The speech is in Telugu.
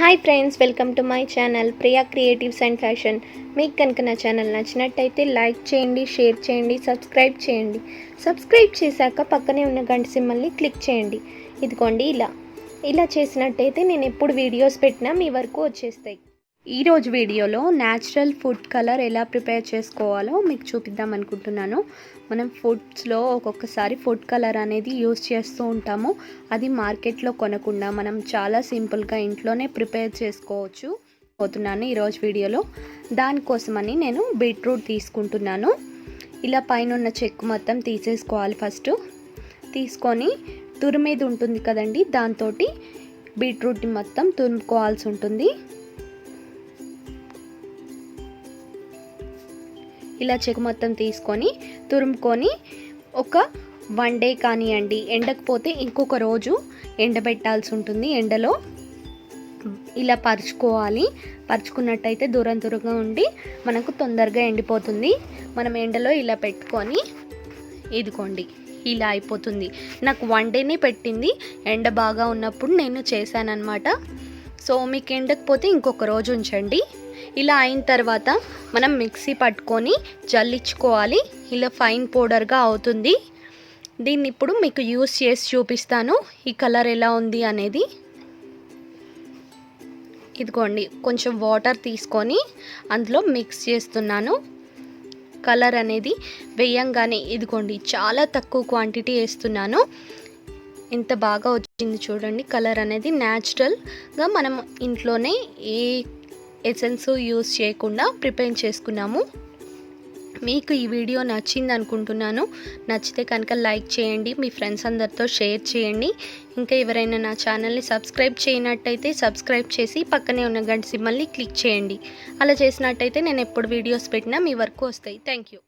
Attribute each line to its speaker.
Speaker 1: Hi friends, welcome to my channel Priya creatives and fashion. మీకు కనుక నా ఛానల్ నచ్చినట్టయితే లైక్ చేయండి, షేర్ చేయండి, సబ్స్క్రైబ్ చేయండి. సబ్స్క్రైబ్ చేశాక పక్కనే ఉన్న గంట సింబల్ని క్లిక్ చేయండి. ఇదిగోండి ఇలా చేసినట్టయితే నేను ఎప్పుడు వీడియోస్ పెట్టినా మీ వరకు వచ్చేస్తాయి. ఈరోజు వీడియోలో న్యాచురల్ ఫుడ్ కలర్ ఎలా ప్రిపేర్ చేసుకోవాలో మీకు చూపిద్దాం అనుకుంటున్నాను. మనం ఫుడ్స్లో ఒక్కొక్కసారి ఫుడ్ కలర్ అనేది యూస్ చేస్తూ ఉంటాము. అది మార్కెట్లో కొనకుండా మనం చాలా సింపుల్గా ఇంట్లోనే ప్రిపేర్ చేసుకోవచ్చు పోతున్నాను ఈరోజు వీడియోలో. దానికోసమని నేను బీట్రూట్ తీసుకుంటున్నాను. ఇలా పైన ఉన్న చెక్కు మొత్తం తీసేసుకోవాలి. ఫస్ట్ తీసుకొని తురిమేది ఉంటుంది కదండి, దాంతో బీట్రూట్ని మొత్తం తురుముకోవాల్సి ఉంటుంది. ఇలా చెక్కు మొత్తం తీసుకొని తురుముకొని ఒక 1 డే కానివ్వండి, ఎండకపోతే ఇంకొక రోజు ఎండబెట్టాల్సి ఉంటుంది. ఎండలో ఇలా పరుచుకోవాలి. పరుచుకున్నట్టయితే దూరంగా ఉండి మనకు తొందరగా ఎండిపోతుంది. మనం ఎండలో ఇలా పెట్టుకొని ఇదిగోండి ఇలా అయిపోతుంది. నాకు 1 డేనే పెట్టింది, ఎండ బాగా ఉన్నప్పుడు నేను చేశానన్నమాట. సో మీకు ఎండకపోతే ఇంకొక రోజు ఉంచండి. ఇలా అయిన తర్వాత మనం మిక్సీ పట్టుకొని జల్లించుకోవాలి. ఇలా ఫైన్ పౌడర్గా అవుతుంది. దీన్ని ఇప్పుడు మీకు యూస్ చేసి చూపిస్తాను ఈ కలర్ ఎలా ఉంది అనేది. ఇదిగోండి కొంచెం వాటర్ తీసుకొని అందులో మిక్స్ చేస్తున్నాను. కలర్ అనేది వేయంగానే ఇదిగోండి చాలా తక్కువ క్వాంటిటీ వేస్తున్నాను. ఎంత బాగా వచ్చింది చూడండి. కలర్ అనేది న్యాచురల్గా మనం ఇంట్లోనే ఏ ఎసెన్స్ యూస్ చేయకుండా ప్రిపేర్ చేసుకున్నాము. మీకు ఈ వీడియో నచ్చింది అనుకుంటున్నాను. నచ్చితే కనుక లైక్ చేయండి, మీ ఫ్రెండ్స్ అందరితో షేర్ చేయండి. ఇంకా ఎవరైనా నా ఛానల్ని సబ్స్క్రైబ్ చేయనట్టయితే సబ్స్క్రైబ్ చేసి పక్కనే ఉన్న గంట సింబల్ని క్లిక్ చేయండి. అలా చేసినట్టయితే నేను ఎప్పుడు వీడియోస్ పెట్టినా మీ వరకు వస్తాయి. Thank you.